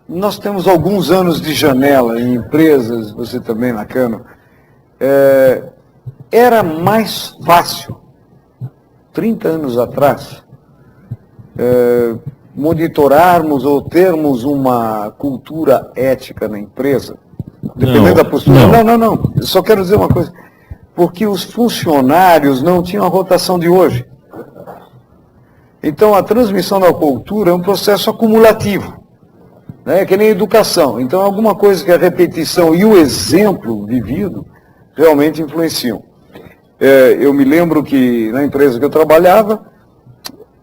Nós temos alguns anos de janela em empresas, você também, Nakano. Era mais fácil, 30 anos atrás, monitorarmos ou termos uma cultura ética na empresa, dependendo da postura. Não. Eu só quero dizer uma coisa. Porque os funcionários não tinham a rotação de hoje. Então, a transmissão da cultura é um processo acumulativo, né? Que nem educação. Então, alguma coisa que a repetição e o exemplo vivido realmente influenciam. Eu me lembro que na empresa que eu trabalhava,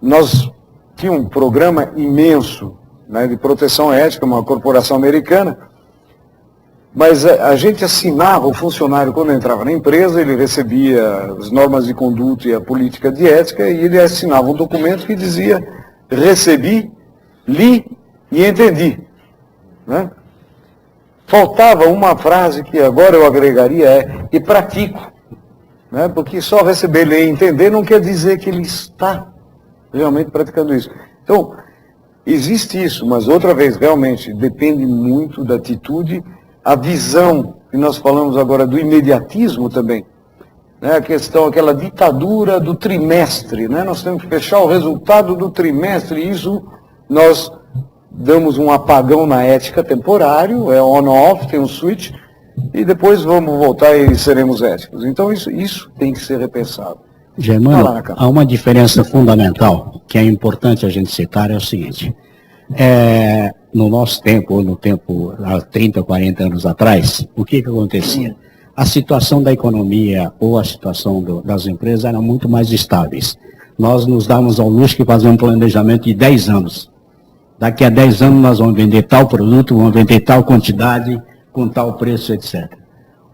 nós tínhamos um programa imenso, né, de proteção ética, uma corporação americana, mas a gente assinava, o funcionário quando entrava na empresa, ele recebia as normas de conduta e a política de ética, e ele assinava um documento que dizia: recebi, li e entendi, né? Faltava uma frase que agora eu agregaria, e pratico, né? Porque só receber, ler e entender não quer dizer que ele está realmente praticando isso. Então, existe isso, mas outra vez, realmente, depende muito da atitude. A visão, que nós falamos agora do imediatismo também, né? A questão, aquela ditadura do trimestre, né? Nós temos que fechar o resultado do trimestre, e isso nós damos um apagão na ética temporário, é on-off, tem um switch, e depois vamos voltar e seremos éticos. Então isso tem que ser repensado. Germano, há uma diferença fundamental que é importante a gente citar, é o seguinte. No nosso tempo, ou no tempo há 30, 40 anos atrás, o que acontecia? A situação da economia ou a situação das empresas era muito mais estáveis. Nós nos dávamos ao luxo de fazer um planejamento de 10 anos. Daqui a 10 anos nós vamos vender tal produto, vamos vender tal quantidade, com tal preço, etc.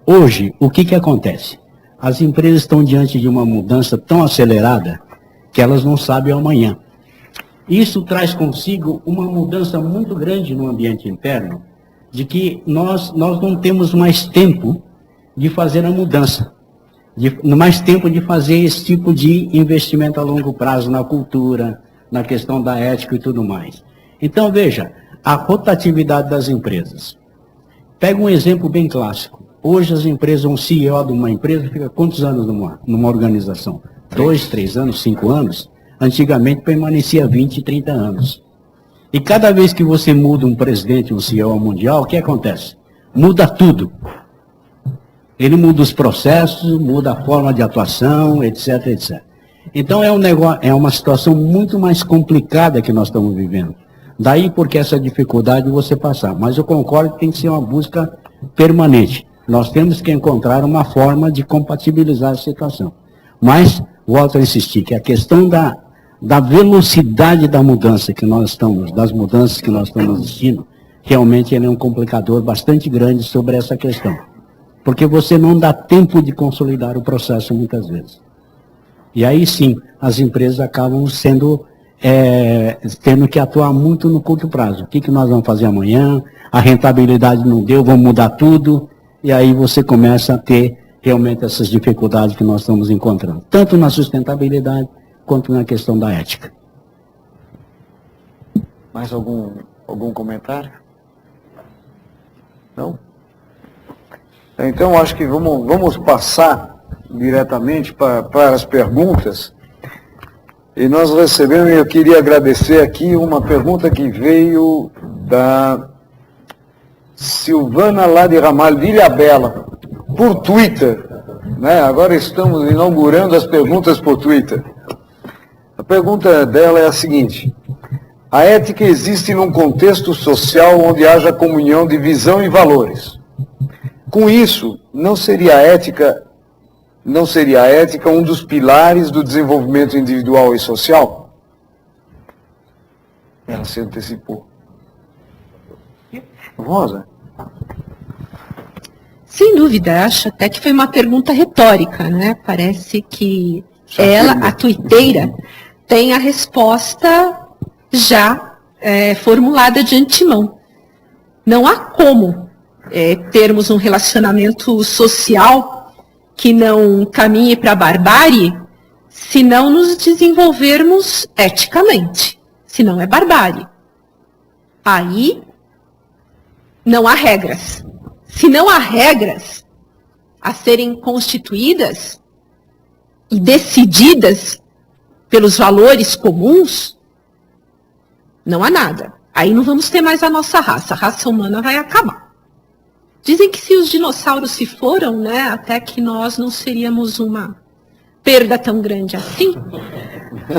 Hoje, o que acontece? As empresas estão diante de uma mudança tão acelerada que elas não sabem o amanhã. Isso traz consigo uma mudança muito grande no ambiente interno, de que nós não temos mais tempo de fazer a mudança, mais tempo de fazer esse tipo de investimento a longo prazo na cultura, na questão da ética e tudo mais. Então, veja, a rotatividade das empresas. Pega um exemplo bem clássico. Hoje as empresas, um CEO de uma empresa fica quantos anos numa organização? 2, 3 anos, 5 anos? Antigamente permanecia 20, 30 anos. E cada vez que você muda um presidente, um CEO mundial, o que acontece? Muda tudo. Ele muda os processos, muda a forma de atuação, etc, etc. Então é uma situação muito mais complicada que nós estamos vivendo. Daí porque essa dificuldade de você passar. Mas eu concordo que tem que ser uma busca permanente. Nós temos que encontrar uma forma de compatibilizar a situação. Mas, volto a insistir, que a questão da velocidade da mudança que nós estamos, das mudanças que nós estamos assistindo, realmente ele é um complicador bastante grande sobre essa questão. Porque você não dá tempo de consolidar o processo muitas vezes. E aí sim, as empresas acabam tendo que atuar muito no curto prazo. O que nós vamos fazer amanhã? A rentabilidade não deu, vamos mudar tudo. E aí você começa a ter realmente essas dificuldades que nós estamos encontrando. Tanto na sustentabilidade, quanto na questão da ética. Mais algum comentário? Não? Então, acho que vamos passar diretamente para as perguntas. E nós recebemos, eu queria agradecer aqui uma pergunta que veio da Silvana lá de Ramalho, de Ilhabela, por Twitter, né? Agora estamos inaugurando as perguntas por Twitter. A pergunta dela é a seguinte: a ética existe num contexto social onde haja comunhão de visão e valores. Com isso, não seria a ética um dos pilares do desenvolvimento individual e social? Ela se antecipou. Rosa? Sem dúvida, acho até que foi uma pergunta retórica, né? Parece que ela, a tuiteira, tem a resposta já formulada de antemão. Não há como termos um relacionamento social que não caminhe para a barbárie se não nos desenvolvermos eticamente. Se não é barbárie. Aí não há regras. Se não há regras a serem constituídas e decididas pelos valores comuns, não há nada. Aí não vamos ter mais a raça humana vai acabar. Dizem que se os dinossauros se foram, né, até que nós não seríamos uma perda tão grande assim,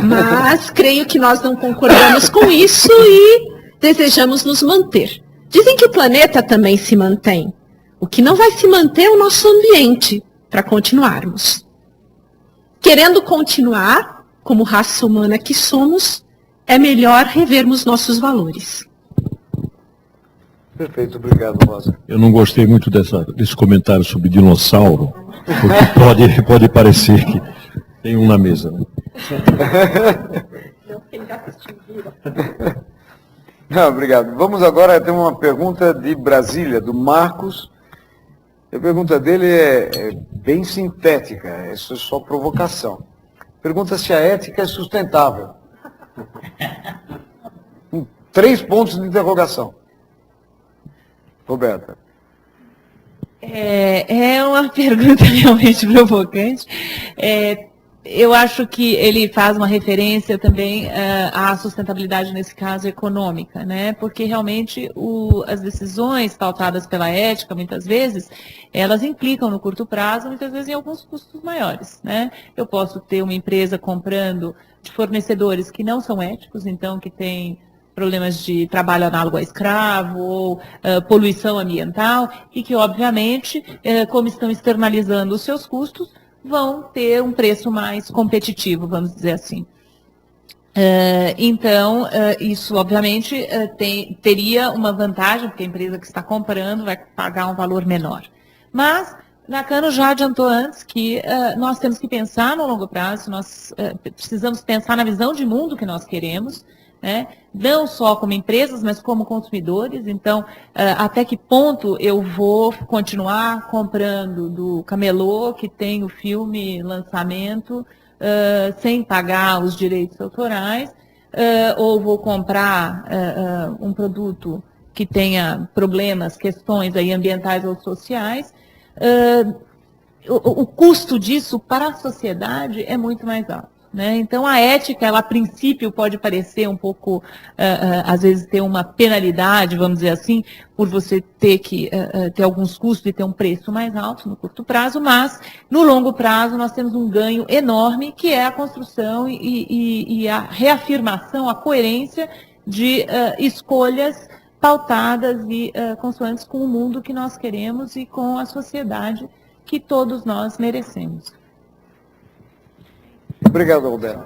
mas creio que nós não concordamos com isso e desejamos nos manter. Dizem que o planeta também se mantém. O que não vai se manter é o nosso ambiente, para continuarmos. Querendo continuar, como raça humana que somos, é melhor revermos nossos valores. Perfeito, obrigado, Rosa. Eu não gostei muito desse comentário sobre dinossauro, porque pode parecer que tem um na mesa. Né? Não, obrigado. Vamos agora ter uma pergunta de Brasília, do Marcos. A pergunta dele é bem sintética, é só provocação. Pergunta se a ética é sustentável. 3 pontos de interrogação. Roberta. É uma pergunta realmente provocante. Eu acho que ele faz uma referência também à sustentabilidade, nesse caso, econômica, né? Porque realmente as decisões pautadas pela ética, muitas vezes, elas implicam no curto prazo, muitas vezes em alguns custos maiores, né? Eu posso ter uma empresa comprando de fornecedores que não são éticos, então que têm problemas de trabalho análogo a escravo ou poluição ambiental, e que, obviamente, como estão externalizando os seus custos, vão ter um preço mais competitivo, vamos dizer assim. Então, isso, obviamente, teria uma vantagem, porque a empresa que está comprando vai pagar um valor menor. Mas, Nakano já adiantou antes que nós temos que pensar no longo prazo, nós precisamos pensar na visão de mundo que nós queremos, né? Não só como empresas, mas como consumidores. Então, até que ponto eu vou continuar comprando do camelô, que tem o filme lançamento, sem pagar os direitos autorais, ou vou comprar um produto que tenha problemas, questões aí ambientais ou sociais. O custo disso para a sociedade é muito mais alto. Né? Então, a ética, ela a princípio pode parecer um pouco, às vezes, ter uma penalidade, vamos dizer assim, por você ter que ter alguns custos e ter um preço mais alto no curto prazo, mas, no longo prazo, nós temos um ganho enorme, que é a construção e a reafirmação, a coerência de escolhas pautadas e consoantes com o mundo que nós queremos e com a sociedade que todos nós merecemos. Obrigado, Roberto.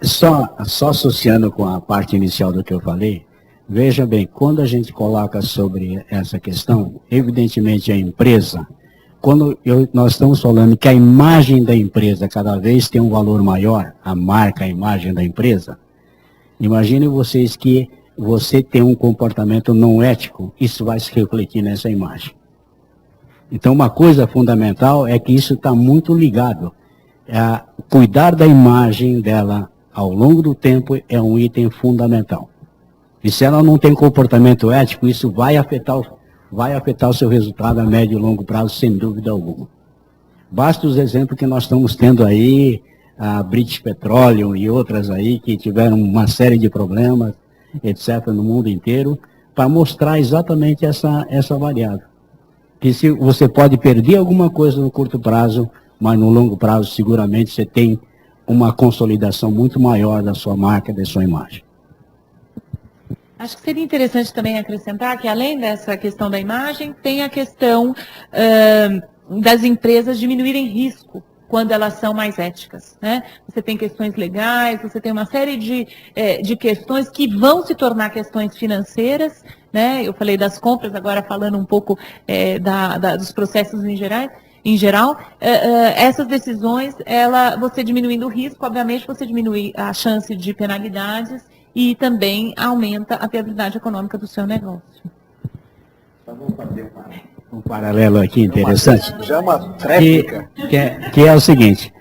Só associando com a parte inicial do que eu falei, veja bem, quando a gente coloca sobre essa questão, evidentemente a empresa, nós estamos falando que a imagem da empresa cada vez tem um valor maior, a marca, a imagem da empresa, imaginem vocês que você tem um comportamento não ético, isso vai se refletir nessa imagem. Então, uma coisa fundamental é que isso está muito ligado. Cuidar da imagem dela ao longo do tempo é um item fundamental. E se ela não tem comportamento ético, isso vai afetar o seu resultado a médio e longo prazo, sem dúvida alguma. Basta os exemplos que nós estamos tendo aí, a British Petroleum e outras aí, que tiveram uma série de problemas, etc., no mundo inteiro, para mostrar exatamente essa variável. Que se você pode perder alguma coisa no curto prazo, mas no longo prazo, seguramente, você tem uma consolidação muito maior da sua marca, da sua imagem. Acho que seria interessante também acrescentar que, além dessa questão da imagem, tem a questão das empresas diminuírem risco quando elas são mais éticas, né? Você tem questões legais, você tem uma série de questões que vão se tornar questões financeiras, né? Eu falei das compras, agora falando um pouco dos processos em geral, essas decisões, você diminuindo o risco, obviamente você diminui a chance de penalidades e também aumenta a viabilidade econômica do seu negócio. Só vou fazer um paralelo aqui interessante. Já é uma tréplica. Que é o seguinte,